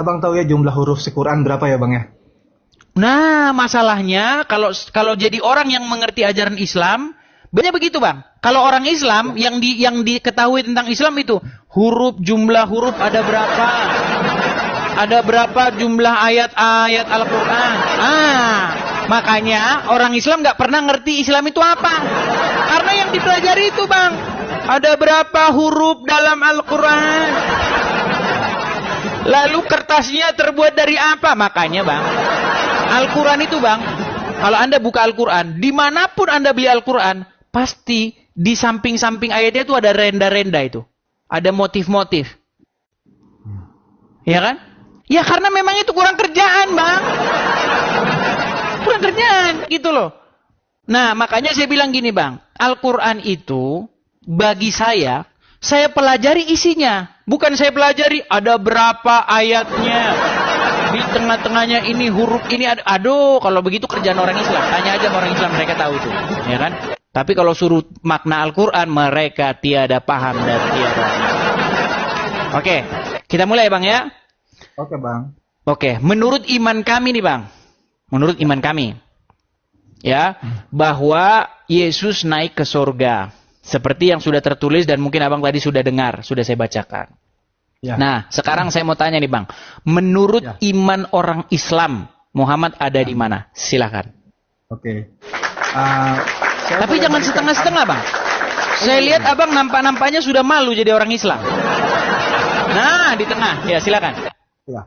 Abang tahu ya jumlah huruf Quran berapa ya Bang ya? Nah, masalahnya kalau jadi orang yang mengerti ajaran Islam, banyak begitu, Bang. Kalau orang Islam yang diketahui tentang Islam itu jumlah huruf ada berapa? Ada berapa jumlah ayat-ayat Al-Qur'an? Makanya orang Islam nggak pernah ngerti Islam itu apa. Karena yang dipelajari itu, Bang, ada berapa huruf dalam Al-Qur'an? Lalu kertasnya terbuat dari apa? Makanya, Bang, Al-Quran itu, Bang, kalau Anda buka Al-Quran, dimanapun Anda beli Al-Quran, pasti di samping-samping ayatnya itu ada renda-renda itu. Ada motif-motif. Ya kan? Ya karena memang itu kurang kerjaan, Bang. Kurang kerjaan, gitu loh. Nah, makanya saya bilang gini, Bang. Al-Quran itu, bagi saya pelajari isinya. Bukan saya pelajari ada berapa ayatnya. Di tengah-tengahnya ini huruf ini ada. Aduh, kalau begitu kerjaan orang Islam. Tanya aja orang Islam, mereka tahu itu, ya kan? Tapi kalau suruh makna Al-Qur'an, mereka tiada paham dan tiada. Oke, kita mulai, Bang ya. Oke, Bang. Oke, menurut iman kami nih, Bang. Menurut iman kami, ya, bahwa Yesus naik ke surga. Seperti yang sudah tertulis dan mungkin Abang tadi sudah dengar, sudah saya bacakan. Ya. Nah, sekarang saya mau tanya nih, Bang. Menurut iman orang Islam, Muhammad ada di mana? Silakan. Oke. Tapi jangan setengah-setengah, Bang. Saya lihat Abang nampak-nampaknya sudah malu jadi orang Islam. Nah, di tengah. Ya, silakan. Ya.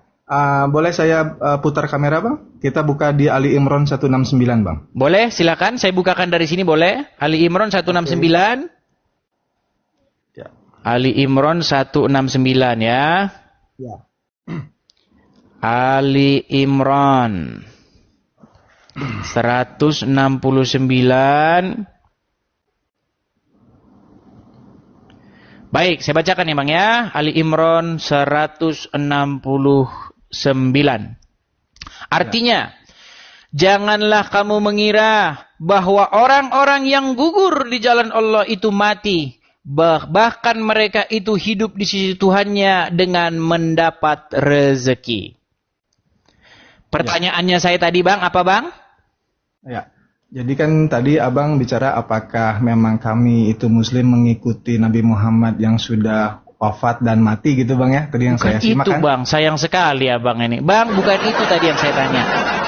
Boleh saya putar kamera, Bang? Kita buka di Ali Imran 169, Bang. Boleh, silakan. Saya bukakan dari sini, boleh? Ali Imran 169. Ali Imran 169 ya. Ya. Ali Imran 169. Baik, saya bacakan ya, Bang ya. Ali Imran 169. Artinya, janganlah kamu mengira bahwa orang-orang yang gugur di jalan Allah itu mati. Bahkan mereka itu hidup di sisi Tuhannya dengan mendapat rezeki. Pertanyaannya saya tadi, Bang, apa, Bang? Ya, jadi kan tadi Abang bicara apakah memang kami itu Muslim mengikuti Nabi Muhammad yang sudah wafat dan mati gitu, Bang ya? Tadi yang bukan saya simak itu, kan? Bang. Sayang sekali ya, Bang ini. Bang, bukan itu tadi yang saya tanya.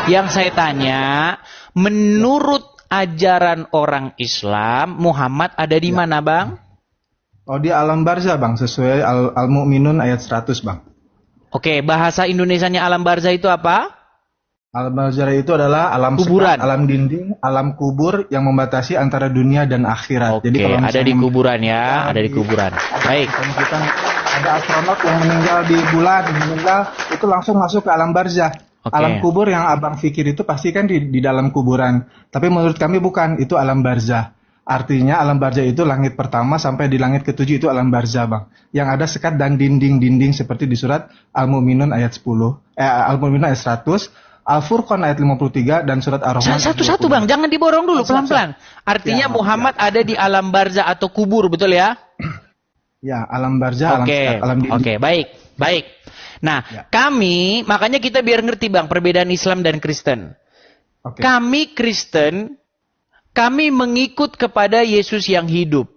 Yang saya tanya, menurut ajaran orang Islam, Muhammad ada di mana, Bang? Oh, di alam barzah, Bang, sesuai Al-Mu'minun ayat 100, Bang. Oke, bahasa Indonesianya alam barzah itu apa? Alam barzah itu adalah alam kuburan, sekat, alam dinding, alam kubur yang membatasi antara dunia dan akhirat. Oke, jadi kalau ada di kuburan ya, ada di kuburan. Baik. Kita ada astronot yang meninggal di bulan, itu langsung masuk ke alam barzah. Alam kubur yang Abang pikir itu pasti kan di dalam kuburan. Tapi menurut kami bukan, itu alam barzah. Artinya alam barzah itu langit pertama sampai di langit ketujuh itu alam barzah, Bang. Yang ada sekat dan dinding-dinding seperti di surat Al-Mu'minun ayat 10. Al-Mu'minun ayat 100, Al-Furqan ayat 53 dan surat Ar-Rahman. Satu-satu, Bang, jangan diborong dulu, pelan-pelan. Artinya Muhammad ada di alam barzah atau kubur, betul ya? Ya, alam barzah, alam sekat, alam dinding. Oke, baik, baik. Nah, kami, makanya kita biar ngerti, Bang, perbedaan Islam dan Kristen. Kami Kristen, kami mengikut kepada Yesus yang hidup.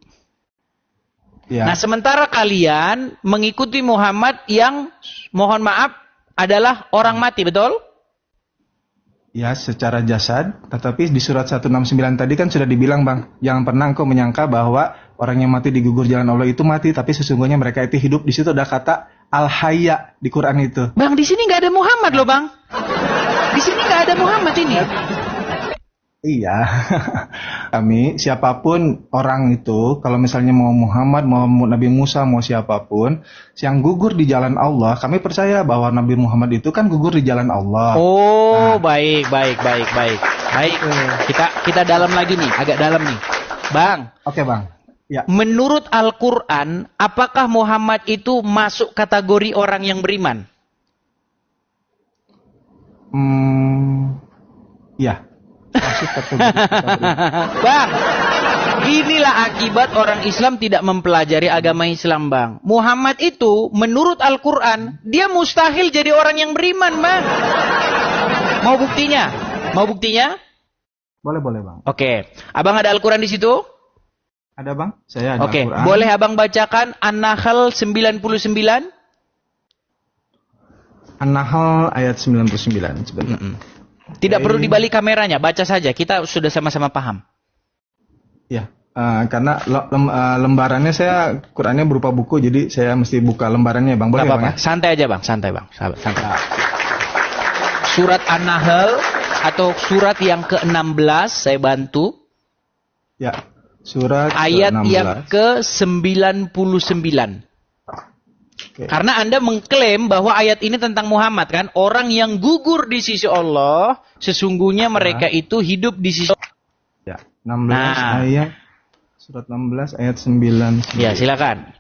Nah, sementara kalian mengikuti Muhammad yang, mohon maaf, adalah orang mati, betul? Ya, secara jasad. Tetapi di surat 169 tadi kan sudah dibilang, Bang, jangan pernah engkau menyangka bahwa orang yang mati digugur jalan Allah itu mati, tapi sesungguhnya mereka itu hidup. Di situ ada kata Al-Hayya di Quran itu. Bang, di sini nggak ada Muhammad loh, Bang. Di sini nggak ada Muhammad ini. Iya, kami siapapun orang itu, kalau misalnya mau Muhammad, mau Nabi Musa, mau siapapun yang gugur di jalan Allah, kami percaya bahwa Nabi Muhammad itu kan gugur di jalan Allah. Oh, baik. Kita dalam lagi nih, agak dalam nih, Bang. Oke, Bang. Ya. Menurut Al-Quran, apakah Muhammad itu masuk kategori orang yang beriman? Ya. Bang, Inilah akibat orang Islam tidak mempelajari agama Islam, Bang. Muhammad itu menurut Al-Quran, dia mustahil jadi orang yang beriman, Bang. Mau buktinya? Mau buktinya? Boleh, Bang. Oke. Abang ada Al-Quran di situ? Ada, Bang. Saya ada Oke. Al-Quran. Boleh Abang bacakan An-Nahl 99? An-Nahl ayat 99. Sebentar. Tidak perlu dibalik kameranya, baca saja. Kita sudah sama-sama paham. Ya, karena lembarannya saya Qurannya berupa buku, jadi saya mesti buka lembarannya, Bang. Boleh, Bang? Ya? Santai aja, Bang. Santai, Bang. Santai. Surat An-Nahl atau surat yang ke-16 saya bantu. Ya, surat ayat ke-16. yang ke-99. Okay. Karena Anda mengklaim bahwa ayat ini tentang Muhammad kan, orang yang gugur di sisi Allah, sesungguhnya mereka itu hidup di sisi Allah. Ya, 16 ayat surat 16 ayat 9. Ya, silakan.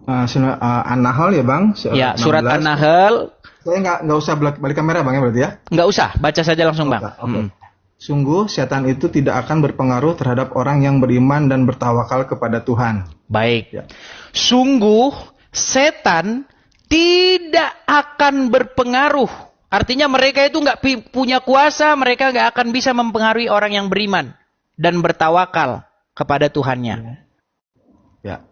An-Nahl ya, Bang? Ya, surat An-Nahl. Saya nggak usah balik kamera, Bang, ya berarti ya? Nggak usah, baca saja langsung, Bang. Okay. Sungguh setan itu tidak akan berpengaruh terhadap orang yang beriman dan bertawakal kepada Tuhan. Baik. Ya. Sungguh setan tidak akan berpengaruh. Artinya mereka itu nggak punya kuasa, mereka nggak akan bisa mempengaruhi orang yang beriman dan bertawakal kepada Tuhannya. Ya.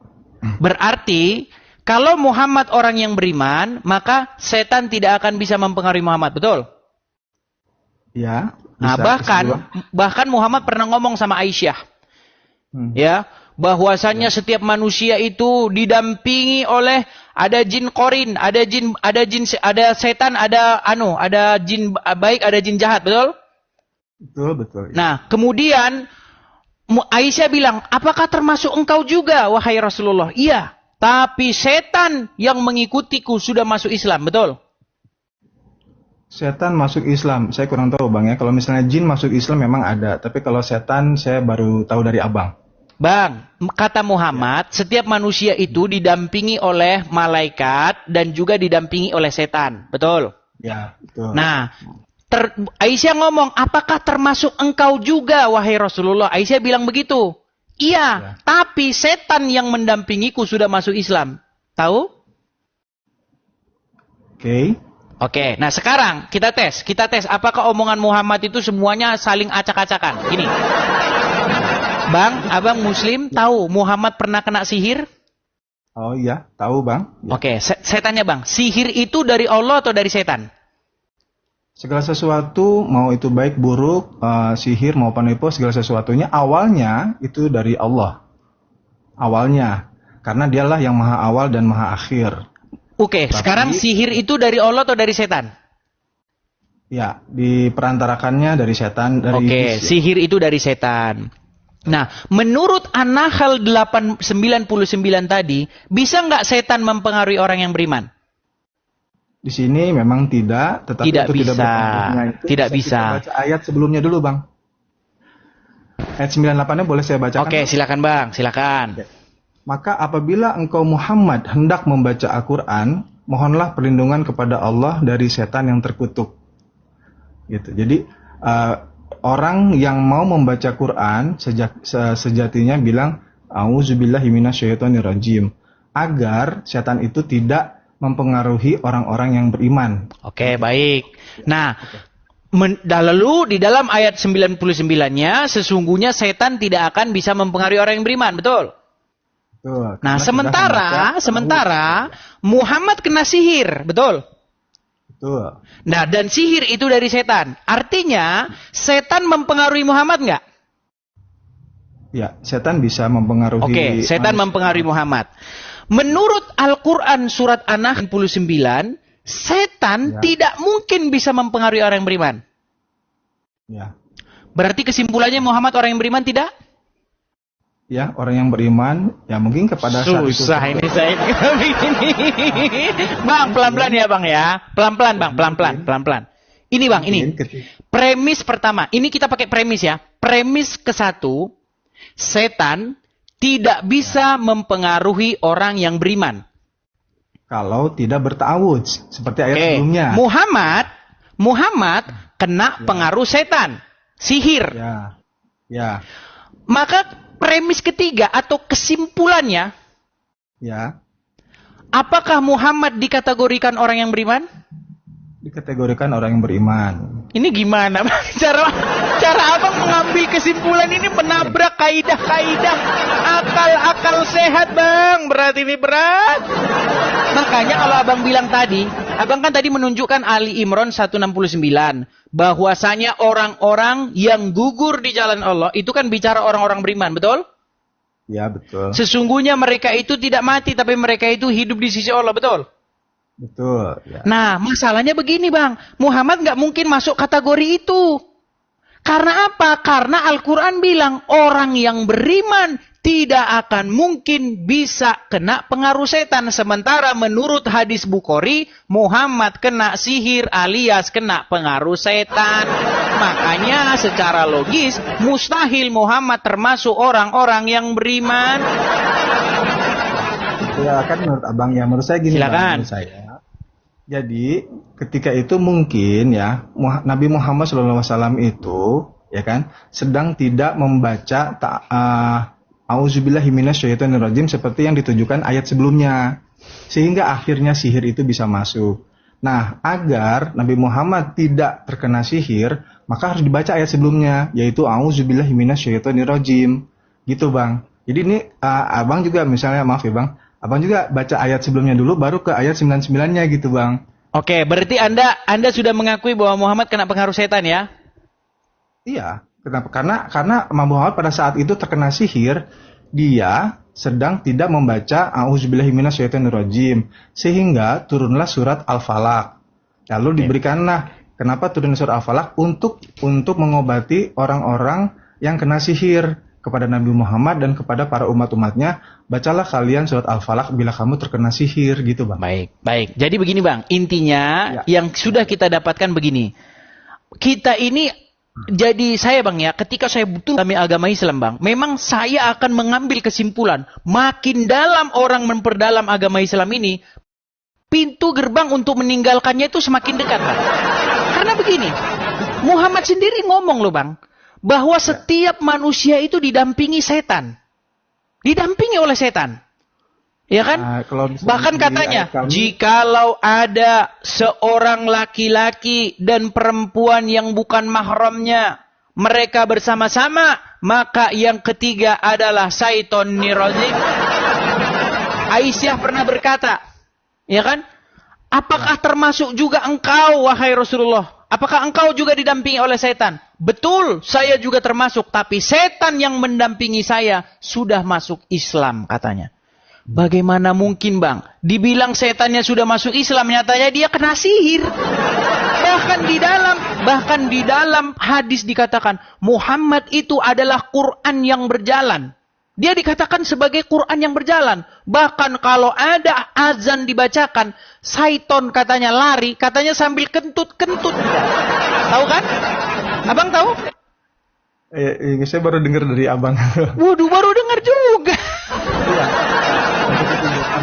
Berarti kalau Muhammad orang yang beriman, maka setan tidak akan bisa mempengaruhi Muhammad, betul? Ya. Nah, bahkan Muhammad pernah ngomong sama Aisyah, ya, bahwasanya setiap manusia itu didampingi oleh ada jin korin, ada setan, ada jin baik, ada jin jahat, betul? Betul. Nah, kemudian Aisyah bilang, apakah termasuk engkau juga, wahai Rasulullah? Iya, tapi setan yang mengikutiku sudah masuk Islam, betul? Setan masuk Islam, saya kurang tahu, Bang, ya. Kalau misalnya jin masuk Islam memang ada, tapi kalau setan saya baru tahu dari Abang. Bang, kata Muhammad, setiap manusia itu didampingi oleh malaikat dan juga didampingi oleh setan, betul? Ya, betul. Nah, Aisyah ngomong, apakah termasuk engkau juga, wahai Rasulullah? Aisyah bilang begitu. Iya, tapi setan yang mendampingiku sudah masuk Islam. Tahu? Oke, nah sekarang kita tes apakah omongan Muhammad itu semuanya saling acak-acakan. Gini, Bang, Abang Muslim tahu Muhammad pernah kena sihir? Oh iya, tahu, Bang. Ya. Oke, saya tanya, Bang, sihir itu dari Allah atau dari setan? Segala sesuatu, mau itu baik buruk, sihir maupun penipu, segala sesuatunya awalnya itu dari Allah. Awalnya, karena dialah yang maha awal dan maha akhir. Oke, sekarang sihir itu dari Allah atau dari setan? Ya, diperantarakannya dari setan. Oke, sihir itu dari setan. Nah, menurut An-Nahl 99 tadi, bisa nggak setan mempengaruhi orang yang beriman? Di sini memang tidak, tetapi tidak itu bisa. Tidak bisa. Kita baca ayat sebelumnya dulu, Bang. Ayat 98-nya boleh saya bacakan? Oke, silakan, Bang, silakan. Oke. Maka apabila engkau Muhammad hendak membaca Al-Quran, mohonlah perlindungan kepada Allah dari setan yang terkutuk. Gitu. Jadi orang yang mau membaca Quran sejatinya bilang A'udzubillahi minasyaitonirrajim, agar setan itu tidak mempengaruhi orang-orang yang beriman. Oke, baik. Nah, lalu di dalam ayat 99-nya sesungguhnya setan tidak akan bisa mempengaruhi orang yang beriman, betul? Betul. Nah, sementara Muhammad kena sihir, betul? Betul. Nah, dan sihir itu dari setan. Artinya, setan mempengaruhi Muhammad nggak? Ya, setan bisa mempengaruhi. Oke, setan mempengaruhi Muhammad. Menurut Al-Quran surat An-Nahl 99, setan tidak mungkin bisa mempengaruhi orang yang beriman. Ya. Berarti kesimpulannya Muhammad orang yang beriman tidak? Ya, orang yang beriman, ya mungkin kepada saat itu. Susah ini saya begini. Bang, pelan-pelan ya, Bang ya. Pelan-pelan, Bang, pelan-pelan. Ini, Bang, ini. Premis pertama. Ini kita pakai premis ya. Premis ke-1, setan tidak bisa mempengaruhi orang yang beriman. Kalau tidak berta'awudz, seperti ayat sebelumnya. Muhammad kena pengaruh setan. sihir. Ya. Ya. Maka premis ketiga atau kesimpulannya, Ya. apakah Muhammad dikategorikan orang yang beriman? Dikategorikan orang yang beriman. Ini gimana? Cara abang mengambil kesimpulan ini menabrak kaidah-kaidah akal sehat, Bang. Berat ini, berat. Makanya kalau abang bilang tadi, abang kan tadi menunjukkan Ali Imran 169. Bahwasanya orang-orang yang gugur di jalan Allah, itu kan bicara orang-orang beriman, betul? Ya, betul. Sesungguhnya mereka itu tidak mati, tapi mereka itu hidup di sisi Allah, betul? Betul. Ya. Nah, masalahnya begini, Bang. Muhammad nggak mungkin masuk kategori itu. Karena apa? Karena Al-Quran bilang, orang yang beriman tidak akan mungkin bisa kena pengaruh setan. Sementara menurut hadis Bukhari, Muhammad kena sihir alias kena pengaruh setan. Makanya secara logis, mustahil Muhammad termasuk orang-orang yang beriman. Ya kan menurut abang ya, menurut saya gini. Silakan. Menurut saya. Jadi ketika itu mungkin ya Nabi Muhammad SAW itu ya kan sedang tidak membaca Auzubillahi minasyaitonirrajim seperti yang ditujukan ayat sebelumnya, sehingga akhirnya sihir itu bisa masuk. Nah, agar Nabi Muhammad tidak terkena sihir, maka harus dibaca ayat sebelumnya, yaitu Auzubillahi minasyaitonirrajim. Gitu, Bang. Jadi ini abang juga misalnya, maaf ya Bang, abang juga baca ayat sebelumnya dulu, baru ke ayat 99-nya gitu, Bang. Oke, berarti Anda sudah mengakui bahwa Muhammad kena pengaruh setan ya? Iya. Kenapa? Karena Muhammad pada saat itu terkena sihir, dia sedang tidak membaca A'udzubillahi minasyaitonirrajim, sehingga turunlah surat Al-Falaq. Lalu diberikanlah, kenapa turun surat Al-Falaq? Untuk mengobati orang-orang yang kena sihir kepada Nabi Muhammad dan kepada para umat-umatnya. Bacalah kalian surat Al-Falaq bila kamu terkena sihir, gitu, Bang. Baik. Jadi begini, Bang, intinya yang sudah kita dapatkan begini. Kita ini jadi saya, Bang, ya, ketika saya betul kami agama Islam, Bang, memang saya akan mengambil kesimpulan, makin dalam orang memperdalam agama Islam ini, pintu gerbang untuk meninggalkannya itu semakin dekat, Bang. Karena begini, Muhammad sendiri ngomong loh, Bang, bahwa setiap manusia itu didampingi setan. Didampingi oleh setan. Ya kan? Bahkan katanya, jikalau ada seorang laki-laki dan perempuan yang bukan mahramnya, mereka bersama-sama, maka yang ketiga adalah syaiton nirozim. Aisyah pernah berkata, ya kan? Apakah termasuk juga engkau, wahai Rasulullah? Apakah engkau juga didampingi oleh setan? Betul, saya juga termasuk. Tapi setan yang mendampingi saya sudah masuk Islam, katanya. Bagaimana mungkin, Bang? Dibilang setannya sudah masuk Islam, nyatanya dia kena sihir. Bahkan di dalam hadis dikatakan, Muhammad itu adalah Quran yang berjalan. Dia dikatakan sebagai Quran yang berjalan. Bahkan kalau ada azan dibacakan, syaiton katanya lari, katanya sambil kentut-kentut. Tahu kan? Abang tahu? Saya baru dengar dari abang. Waduh, baru dengar juga.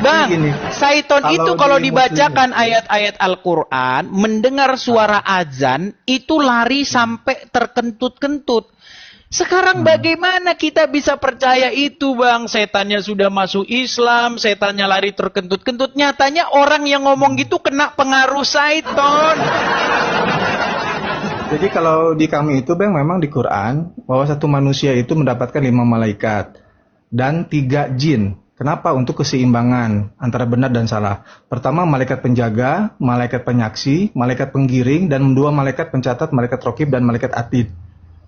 Bang, syaiton itu kalau dibacakan ayat-ayat Al-Quran, mendengar suara azan, itu lari sampai terkentut-kentut. Sekarang bagaimana kita bisa percaya itu, Bang? Setannya sudah masuk Islam, setannya lari terkentut-kentut. Nyatanya orang yang ngomong gitu kena pengaruh syaiton. Jadi kalau di kami itu, Bang, memang di Quran, bahwa satu manusia itu mendapatkan 5 malaikat dan 3 jin. Kenapa? Untuk keseimbangan antara benar dan salah. Pertama, malaikat penjaga, malaikat penyaksi, malaikat penggiring, dan 2 malaikat pencatat, malaikat rokib dan malaikat atid.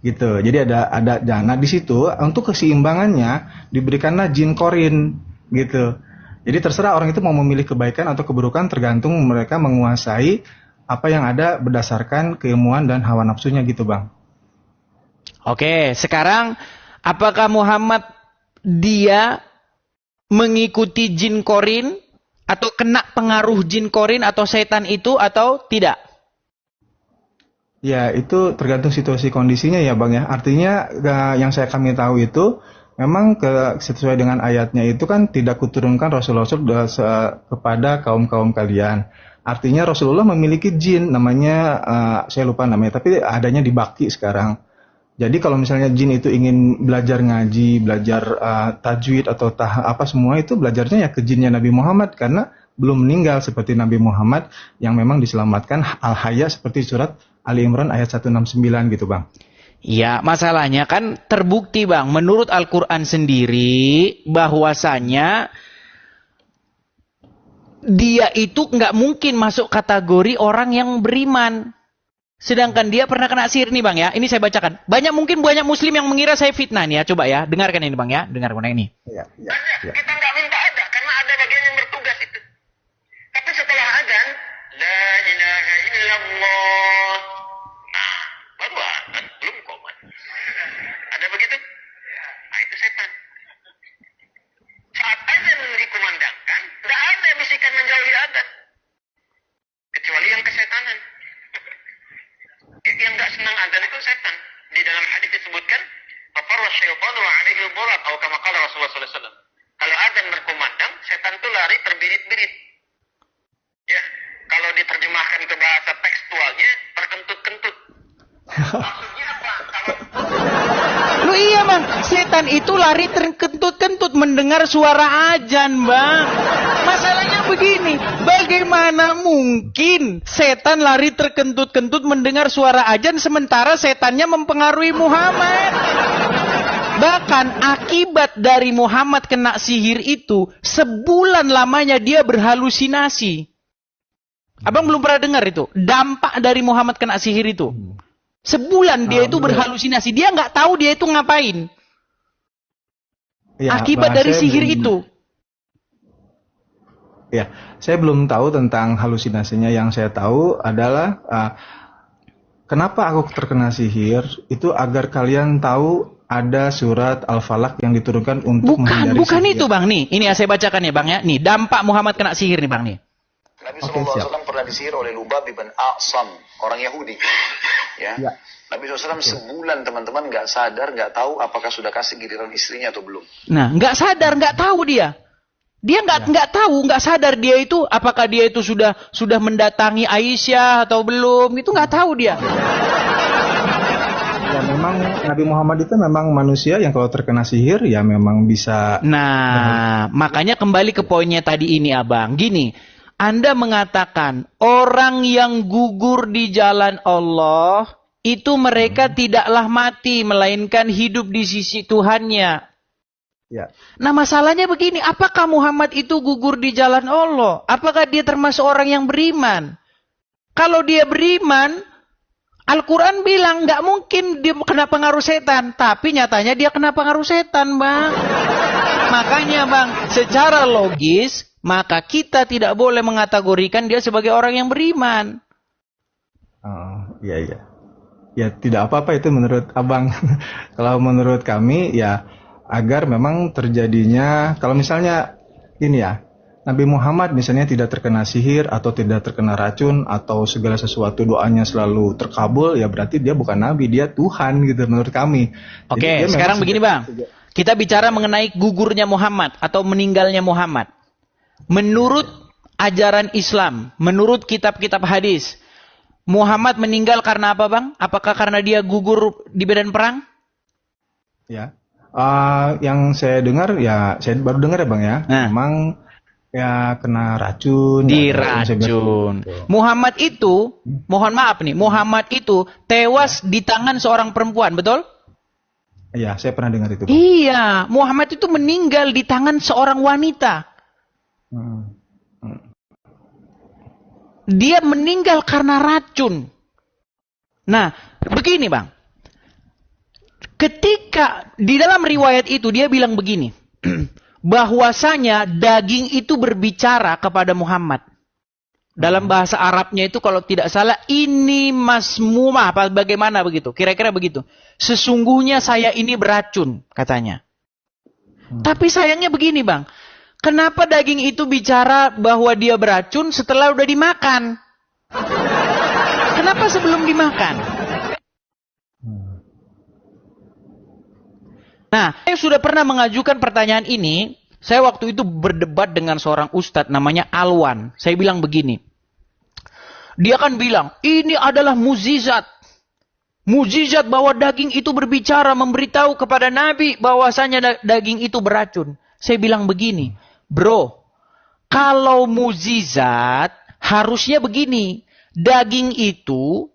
Gitu. Jadi ada nah di situ untuk keseimbangannya diberikanlah jin korin gitu. Jadi terserah orang itu mau memilih kebaikan atau keburukan tergantung mereka menguasai apa yang ada berdasarkan keilmuan dan hawa nafsunya gitu, Bang. Oke, sekarang apakah Muhammad dia mengikuti jin korin atau kena pengaruh jin korin atau setan itu atau tidak? Ya, itu tergantung situasi kondisinya ya, Bang, ya. Artinya yang kami tahu itu memang sesuai dengan ayatnya itu kan tidak kuturunkan Rasul kepada kaum-kaum kalian. Artinya Rasulullah memiliki jin namanya saya lupa namanya, tapi adanya di Baki sekarang. Jadi kalau misalnya jin itu ingin belajar ngaji, belajar tajwid atau apa semua itu belajarnya ya ke jinnya Nabi Muhammad karena belum meninggal seperti Nabi Muhammad yang memang diselamatkan al-haya seperti surat Ali Imran ayat 169 gitu Bang. Ya, masalahnya kan terbukti Bang, menurut Al-Quran sendiri bahwasanya dia itu nggak mungkin masuk kategori orang yang beriman. Sedangkan dia pernah kena sihir nih Bang ya. Ini saya bacakan. Banyak muslim yang mengira saya fitnah nih ya. Coba ya, dengarkan ini Bang ya. Dengarkan ini. Ya. Kita nggak minta ada, karena ada bagian yang bertugas itu. Tapi setelah adzan, la ilaha illallah. Nah, baru adzan, belum qomat. Ada begitu? Nah, itu setan. Saat adzan dikumandangkan, nggak ada bisikan menjauhi adzan. Kecuali yang kesetanan. Yang nggak senang adzan itu setan. Di dalam hadis disebutkan, "Fafarra syaitanu alaihi al-burat," atau kama qala Rasulullah sallallahu alaihi wasallam. Kalau adzan berkumandang, setan itu lari terbirit-birit. Ya, kalau diterjemahkan ke bahasa tekstualnya, terkentut-kentut. Maksudnya apa? Lu iya Bang, setan itu lari terkentut-kentut mendengar suara azan Bang. Masalahnya begini, bagaimana mungkin setan lari terkentut-kentut mendengar suara azan sementara setannya mempengaruhi Muhammad? Bahkan akibat dari Muhammad kena sihir itu, sebulan lamanya dia berhalusinasi. Abang belum pernah dengar itu, dampak dari Muhammad kena sihir itu. Sebulan dia itu berhalusinasi, dia nggak tahu dia itu ngapain. Ya, akibat dari sihir itu. Ya, saya belum tahu tentang halusinasinya. Yang saya tahu adalah kenapa aku terkena sihir itu agar kalian tahu ada surat Al-Falaq yang diturunkan untuk menghindari bukan sihir. Itu Bang nih. Ini saya bacakan ya Bang ya. Nih, dampak Muhammad kena sihir nih Bang nih. Nabi SAW pernah disihir oleh Lubab bin A'sam, orang Yahudi. Ya. Nabi SAW sebulan teman-teman nggak sadar, nggak tahu apakah sudah kasih giliran istrinya atau belum. Nah, nggak sadar, nggak tahu dia. Dia nggak tahu, nggak sadar dia itu apakah dia itu sudah mendatangi Aisyah atau belum. Itu nggak tahu dia. Ya memang Nabi Muhammad itu memang manusia yang kalau terkena sihir ya memang bisa. Nah, makanya kembali ke poinnya tadi ini Abang. Gini. Anda mengatakan orang yang gugur di jalan Allah itu mereka tidaklah mati melainkan hidup di sisi Tuhannya. Ya. Nah masalahnya begini, apakah Muhammad itu gugur di jalan Allah? Apakah dia termasuk orang yang beriman? Kalau dia beriman, Al-Quran bilang nggak mungkin dia kena pengaruh setan, tapi nyatanya dia kena pengaruh setan, Bang. Makanya Bang, secara logis maka kita tidak boleh mengategorikan dia sebagai orang yang beriman. Oh, iya. Ya tidak apa-apa itu menurut Abang. Kalau menurut kami ya agar memang terjadinya, kalau misalnya ini ya, Nabi Muhammad misalnya tidak terkena sihir atau tidak terkena racun atau segala sesuatu doanya selalu terkabul, ya berarti dia bukan Nabi, dia Tuhan gitu menurut kami. Oke, sekarang begini Bang. Kita bicara mengenai gugurnya Muhammad atau meninggalnya Muhammad. Menurut ajaran Islam, menurut kitab-kitab hadis, Muhammad meninggal karena apa Bang? Apakah karena dia gugur di medan perang? Ya, yang saya dengar ya, saya baru dengar ya Bang ya, memang ya kena racun. Diracun. Muhammad itu, mohon maaf nih, Muhammad itu tewas di tangan seorang perempuan, betul? Iya, saya pernah dengar itu Bang. Iya, Muhammad itu meninggal di tangan seorang wanita. Dia meninggal karena racun. Nah, begini Bang. Ketika di dalam riwayat itu dia bilang begini. Bahwasanya daging itu berbicara kepada Muhammad. Dalam bahasa Arabnya itu kalau tidak salah ini masmumah apa bagaimana begitu. Kira-kira begitu. Sesungguhnya saya ini beracun katanya. Tapi sayangnya begini Bang. Kenapa daging itu bicara bahwa dia beracun setelah udah dimakan? Kenapa sebelum dimakan? Nah, saya sudah pernah mengajukan pertanyaan ini. Saya waktu itu berdebat dengan seorang ustadz namanya Alwan. Saya bilang begini. Dia kan bilang, ini adalah mukjizat. Mujizat bahwa daging itu berbicara, memberitahu kepada Nabi bahwasanya daging itu beracun. Saya bilang begini, bro, kalau mujizat harusnya begini, daging itu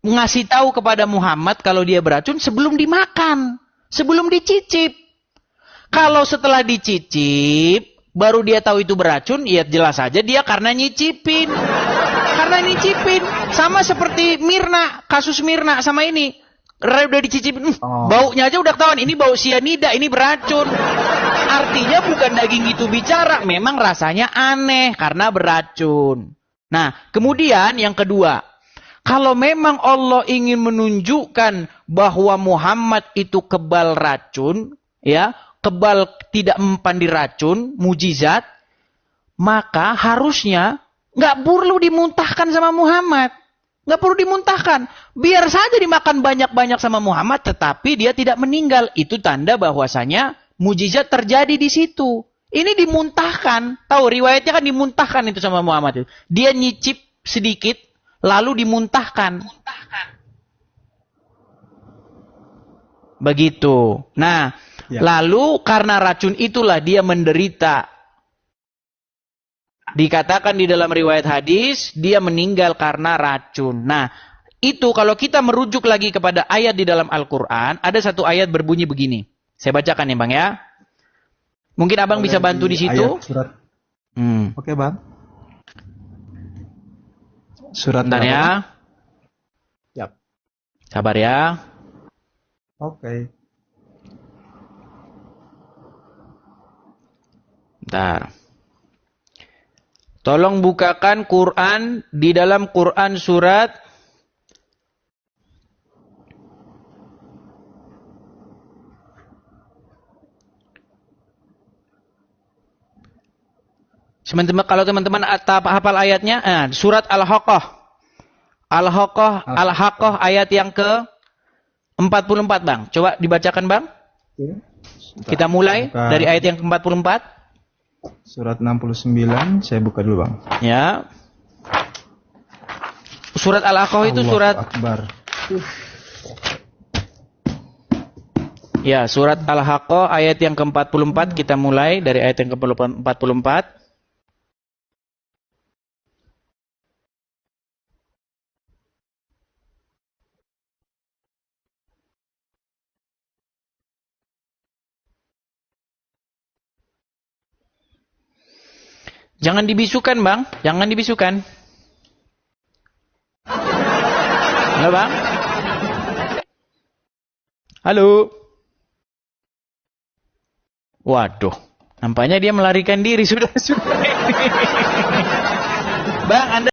ngasih tahu kepada Muhammad kalau dia beracun sebelum dimakan, sebelum dicicip. Kalau setelah dicicip, baru dia tahu itu beracun, ya jelas saja dia karena nyicipin. Karena nyicipin. Sama seperti Mirna, kasus Mirna sama ini. Udah dicicipin, baunya aja udah ketahuan, ini bau sianida, ini beracun. Artinya bukan daging itu bicara, memang rasanya aneh karena beracun. Nah, kemudian yang kedua, kalau memang Allah ingin menunjukkan bahwa Muhammad itu kebal racun, ya, kebal tidak mempan diracun, mujizat, maka harusnya nggak perlu dimuntahkan sama Muhammad. Nggak perlu dimuntahkan. Biar saja dimakan banyak-banyak sama Muhammad, tetapi dia tidak meninggal. Itu tanda bahwasanya mujizat terjadi di situ. Ini dimuntahkan. Tahu riwayatnya kan dimuntahkan itu sama Muhammad. Dia nyicip sedikit, lalu dimuntahkan. Begitu. Nah, lalu karena racun itulah dia menderita. Dikatakan di dalam riwayat hadis, dia meninggal karena racun. Nah, itu kalau kita merujuk lagi kepada ayat di dalam Al-Quran, ada satu ayat berbunyi begini. Saya bacakan ya Bang ya. Mungkin Abang bisa bantu di situ. Surat. Oke Bang. Surat bentar ya. Yap. Sabar ya. Oke. Bentar. Tolong bukakan Quran di dalam Quran surat kalau teman-teman hafal ayatnya, surat Al-Haqqah. Al-Haqqah ayat yang ke 44, Bang. Coba dibacakan, Bang. Kita mulai dari ayat yang ke-44. Surat 69, saya buka dulu Bang. Ya. Surat Al-Haqqah itu surat Akbar. Ya, surat Al-Haqqah ayat yang ke-44, kita mulai dari ayat yang ke-44. Jangan dibisukan, Bang. Jangan dibisukan. Halo, Bang. Halo. Waduh. Nampaknya dia melarikan diri sudah. Bang, Anda